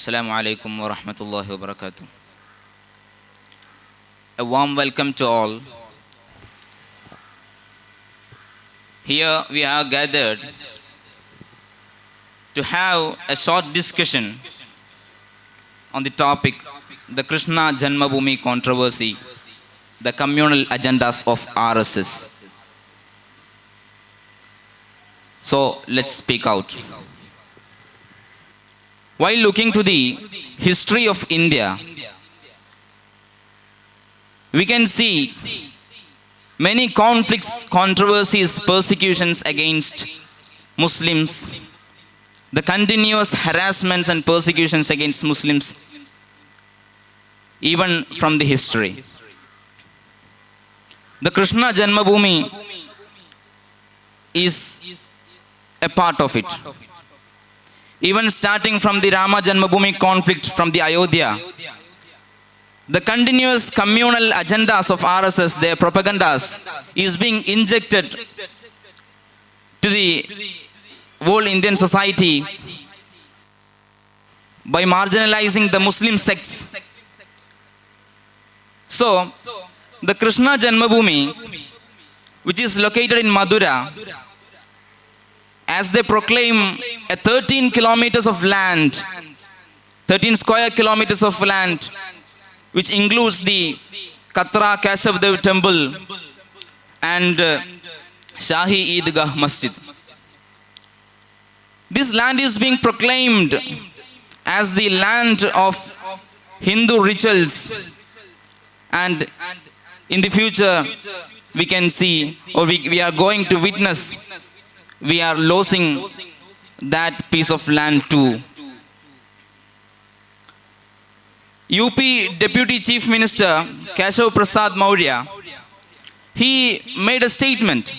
Assalamu alaikum wa rahmatullahi wa barakatuh. A warm welcome to all. Here we are gathered to have a short discussion on the topic the Krishna Janmabhoomi controversy, the communal agendas of RSS. So let's speak out. While looking to the history of India, we can see many conflicts, controversies, persecutions against Muslims, the continuous harassments and persecutions against Muslims, even from the history. The Krishna Janmabhoomi is a part of it. Even starting from the Rama Janmabhoomi conflict from the Ayodhya, the continuous communal agendas of RSS, their propagandas, is being injected to the whole Indian society by marginalizing the Muslim sects. So, the Krishna Janmabhoomi, which is located in Madura, as they proclaim a 13 kilometers of land, 13 square kilometers of land, which includes the Katra Keshavdev temple and Shahi Eidgah Masjid. This land is being proclaimed as the land of Hindu rituals, and in the future we can see, or we are going to witness, we are losing that piece of land too. UP Deputy Chief Minister Keshav Prasad Maurya, he made a statement.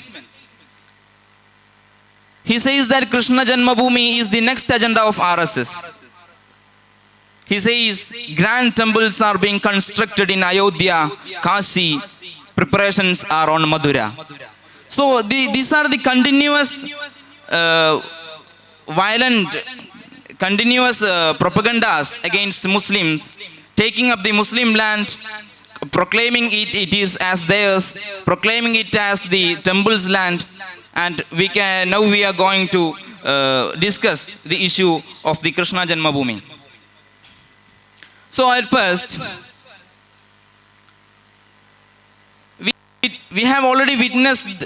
He says that Krishna Janmabhoomi is the next agenda of RSS. He says grand temples are being constructed in Ayodhya, Kashi, preparations are on Madura. So these are the continuous violent, continuous propagandas against Muslims, taking up the Muslim land, proclaiming it is as theirs, proclaiming it as the temple's land, and now we are going to discuss the issue of the Krishna Janmabhoomi. So at first, we have already witnessed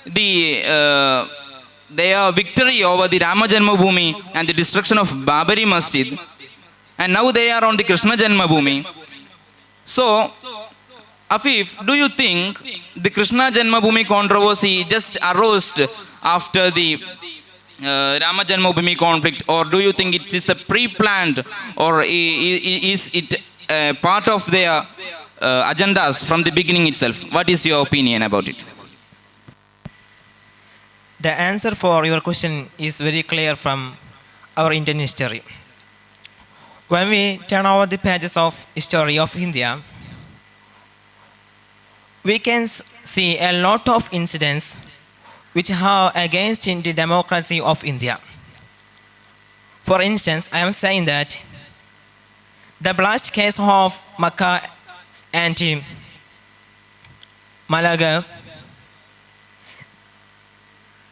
their victory over the Rama Janmabhoomi and the destruction of Babari Masjid, and now they are on the Krishna Janmabhoomi. So, Afif, do you think the Krishna Janmabhoomi controversy just arose after the Rama Janmabhoomi conflict, or do you think it is a pre-planned, or is it part of their agendas from the beginning itself? What is your opinion about it? The answer for your question is very clear from our Indian history. When we turn over the pages of history of India, we can see a lot of incidents which are against in the democracy of India. For instance, I am saying that the blast case of Makkah and Malaga,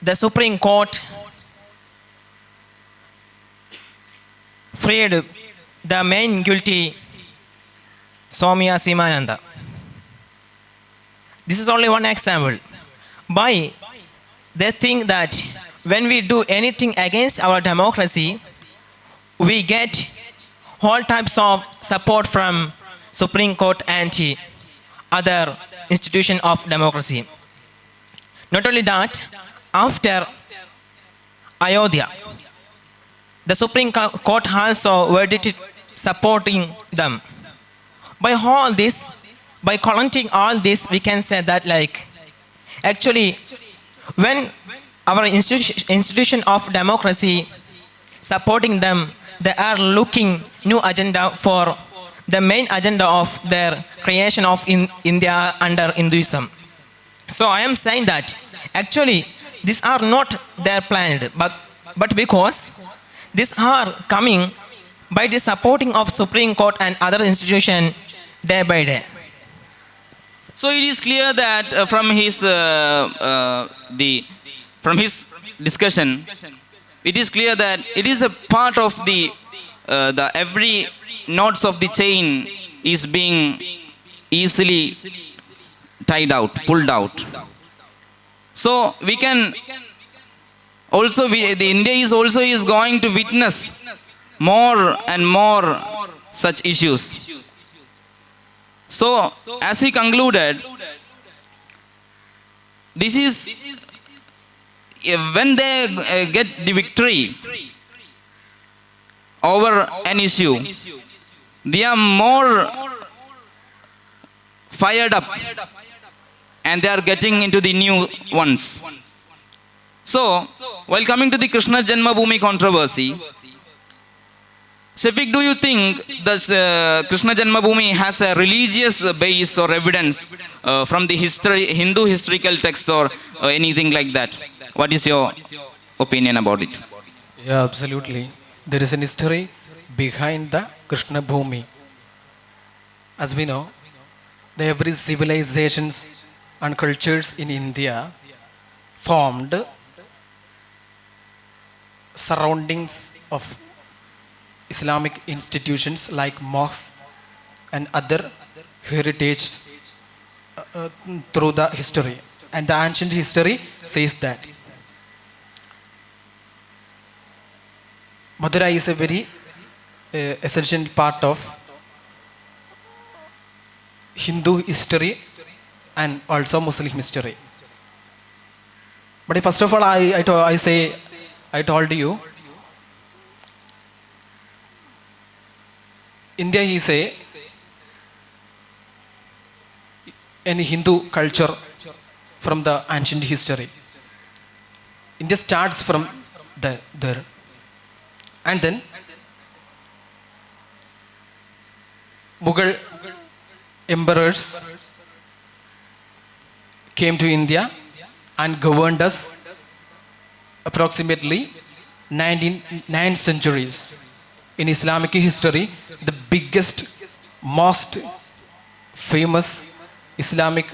the Supreme Court freed the main guilty, Soumya Simananda. This is only one example. Why? They think that when we do anything against our democracy, we get all types of support from Supreme Court and other institutions of democracy. Not only that, after Ayodhya, the Supreme Court also verdicted supporting them. By all this, by collecting all this, we can say that actually when our institution of democracy supporting them, they are looking new agenda for the main agenda of their creation of India under Hinduism. So I am saying that actually these are not their planned, but because these are coming by the supporting of Supreme Court and other institutions day by day. So it is clear that from his discussion, it is clear that it is a part of the every knots of the chain is being easily tied out, pulled out. So we can also the India is going to witness more and more such issues. So as he concluded, this is when they get the victory over an issue, they are more fired up and they are getting into the new ones. So while coming to the Krishna Janmabhoomi controversy, Shafiq, do you think that Krishna Janmabhoomi has a religious base or evidence from the Hindu historical texts or anything like that? What is your opinion about it? Yeah, absolutely. There is an history behind the Krishna Bhumi. As we know, the every civilizations and cultures in India formed surroundings of Islamic institutions like mosques and other heritage through the history. And the ancient history says that Mathura is a very essential part of Hindu history and also Muslim history. But first of all, I told you, India is an Hindu culture from the ancient history. India starts from there. And then Mughal emperors came to India and governed us approximately 9 centuries. In Islamic history, the biggest, most famous Islamic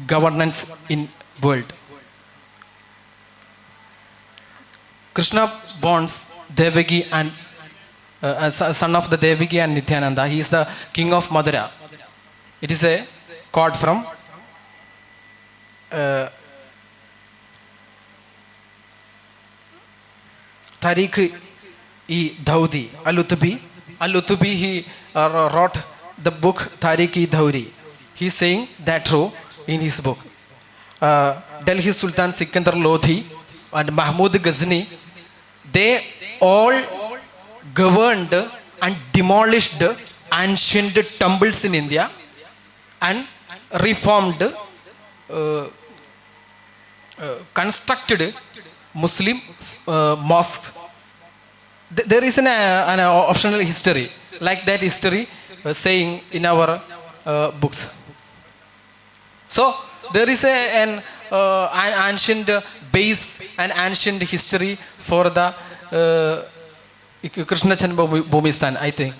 governance in world. Krishna borns Devaki and son of the Devaki and Nityananda. He is the king of Mathura. It is a quote from Tariq-e-Daudi. Al-Utubi, he wrote the book Tariq-e-Daudi. He is saying that true in his book. Delhi Sultan Sikandar Lodhi and Mahmud Ghazni, they all governed and demolished ancient temples in India and reformed, constructed Muslim mosques. There is an optional history, like that history saying in our books. So there is an ancient base and ancient history for the Krishna Janmabhoomi Sthan, I think.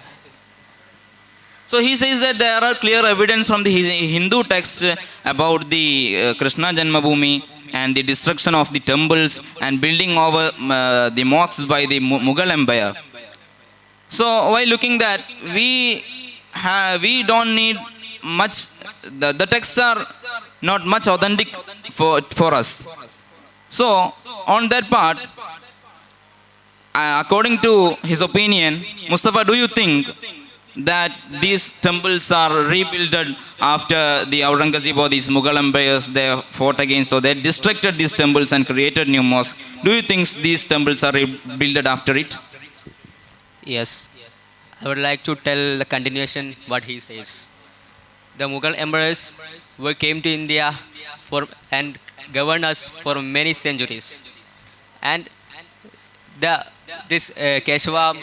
So he says that there are clear evidence from the Hindu texts about the Krishna Janmabhoomi and the destruction of the temples and building over the mosques by the Mughal Empire. So while looking that, we don't need much, the texts are not much authentic for us. So on that part, according to his opinion, Mustafa, do you think that these temples are rebuilt after the Aurangzeb or these Mughal empires they fought against, so they destructed these temples and created new mosques? Do you think these temples are rebuilt after it? Yes, I would like to tell the continuation what he says. The Mughal emperors came to India and governed us for many centuries. And this Keshava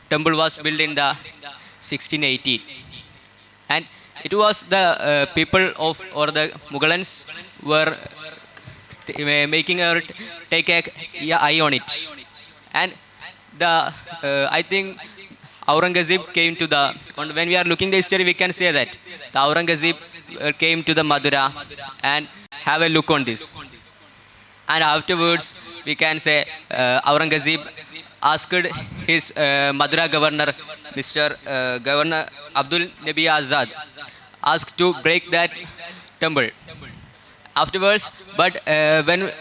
temple was built in the 1680, and it was the people of or the Mughalans were making take a eye on it, and I think Aurangzeb came to the, when we are looking the history, we can say that the Aurangzeb came to the Madura and have a look on this. And afterwards, we can say Aurangzeb asked his Madura governor, Mr. Governor Abdul Nabi Azad, asked to break that temple. Afterwards, but when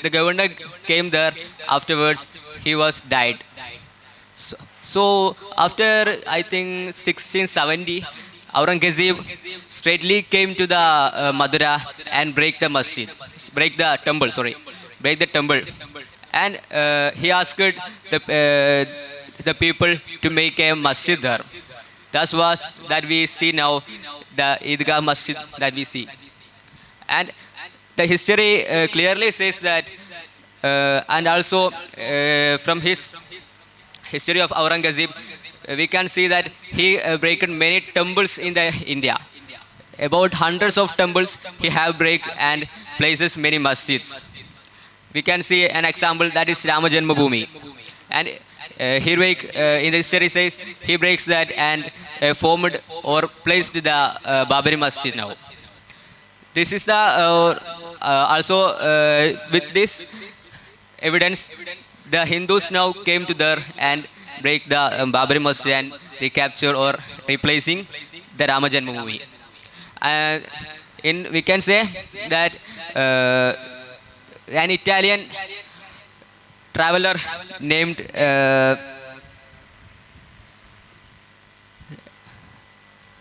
the governor came there, afterwards he was died. So after I think 1670, Aurangzeb straightly came to the Madura and break the temple, and he asked the people to make a masjid there. That we see now, the Idgah Masjid that we see. And the history clearly says that, and also from his history of Aurangzeb, we can see that he broken many temples in the India. About hundreds of temples he have break and places many masjids. We can see an example, that is Rama Janmabhoomi. And he in the history says he breaks that and formed or placed the Babari Masjid now. This is the also with this evidence, the Hindus now came to there and break the Babari Masjid and recapture or replacing the Rama Janmabhoomi. We can say that an Italian traveler named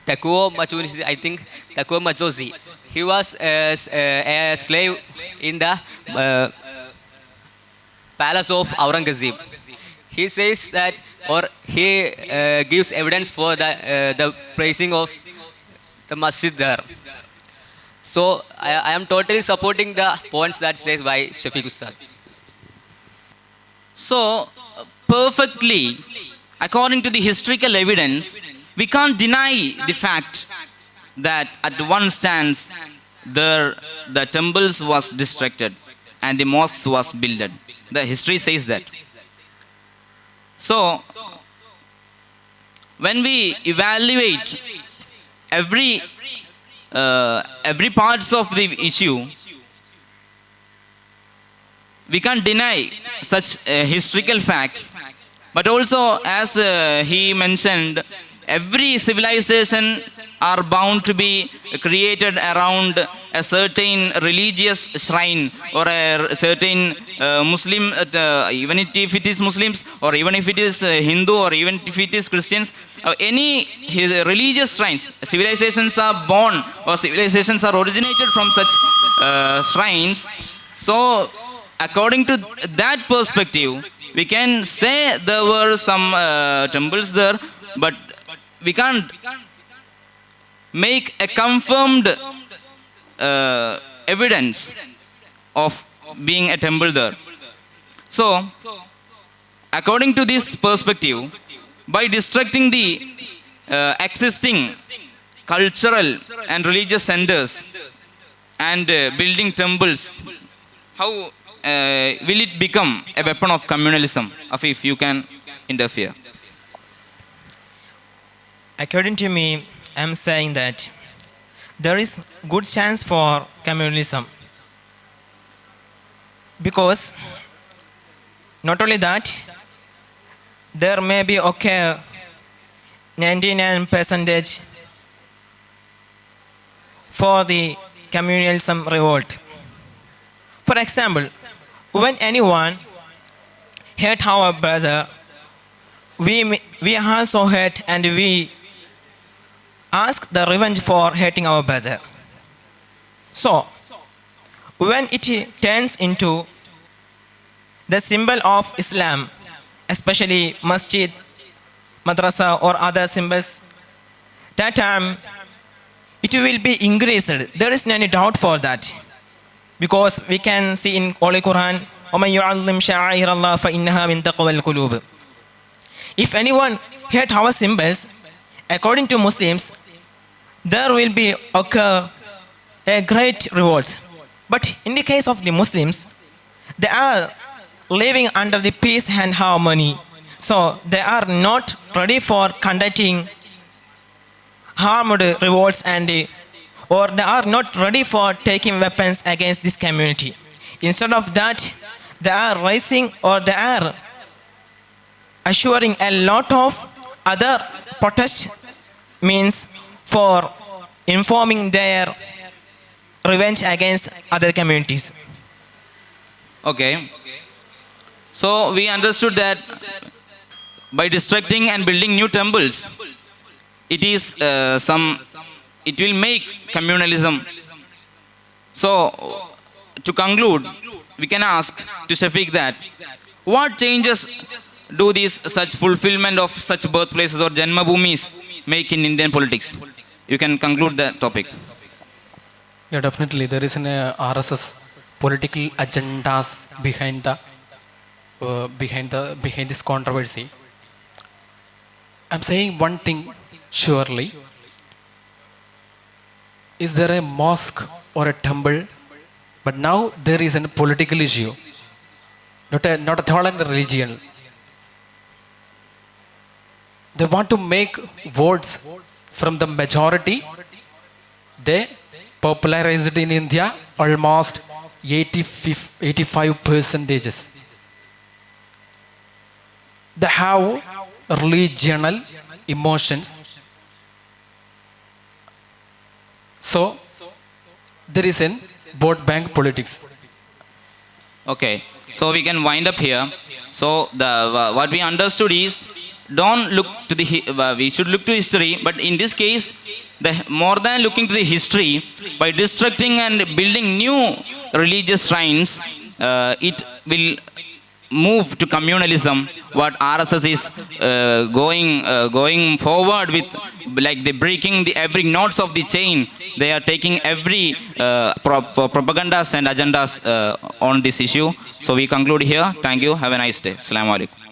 Takuo Machozi, I think Takuo Machozi. He was a slave in the palace of Aurangzeb. He says that, or he gives evidence for the praising of the masjid there. So I am totally supporting the points that says by Shafiq Ustad. So, perfectly, according to the historical evidence, we can't deny the fact that at one stance there the temples was destructed and the mosques was builded. The history says that. So, when we evaluate every parts of the issue, we can't deny such historical facts. But also, as he mentioned, every civilization are bound to be created around a certain religious shrine or a certain Muslim, even if it is Muslims or even if it is Hindu or even if it is Christians, any religious shrines, civilizations are born or civilizations are originated from such shrines. So, according to that perspective, we can say there were some temples there, but we can't make a confirmed evidence of being a temple there. So, according to this perspective, by destructing the existing cultural and religious centers and building temples, how will it become a weapon of communalism? Afif, you can interfere. According to me, I am saying that there is good chance for communalism, because not only that, there may be 99% for the communalism revolt. For example, when anyone hate our brother, we also hate and we ask the revenge for hating our brother. So, when it turns into the symbol of Islam, especially masjid, madrasa or other symbols, that time it will be increased. There is no any doubt for that. Because we can see in Holy Quran, وَمَنْ يُعَظِّمْ شَعَائِرَ اللَّهِ فَإِنَّهَا مِنْ تَقْوَى الْقُلُوبِ. If anyone hate our symbols, according to Muslims, there will be occur a great revolt. But in the case of the Muslims, they are living under the peace and harmony. So they are not ready for conducting armed revolts or they are not ready for taking weapons against this community. Instead of that, they are raising or they are assuring a lot of other protest means for informing their revenge against other communities. Okay. So we understood that by destructing and building new temples, it is it will make communalism. So to conclude, we can ask to Shafiq that what changes do these such fulfillment of such birthplaces or Janmabhumis make in Indian politics? You can conclude the topic. Yeah, definitely. There is an RSS political agendas behind this controversy. I'm saying one thing surely. Is there a mosque or a temple? But now there is a political issue, not at all a religion. They want to make votes from the majority. They popularized in India almost 85 percentages. They have religional emotions. So there is an vote bank politics. Okay, so we can wind up here. So the what we understood is, don't look to the we should look to history, but in this case, the more than looking to the history, by destructing and building new religious shrines, it will move to communalism. What RSS is going forward with, like they breaking the every knots of the chain. They are taking every propagandas and agendas on this issue. So we conclude here. Thank you. Have a nice day. Assalamu alaikum.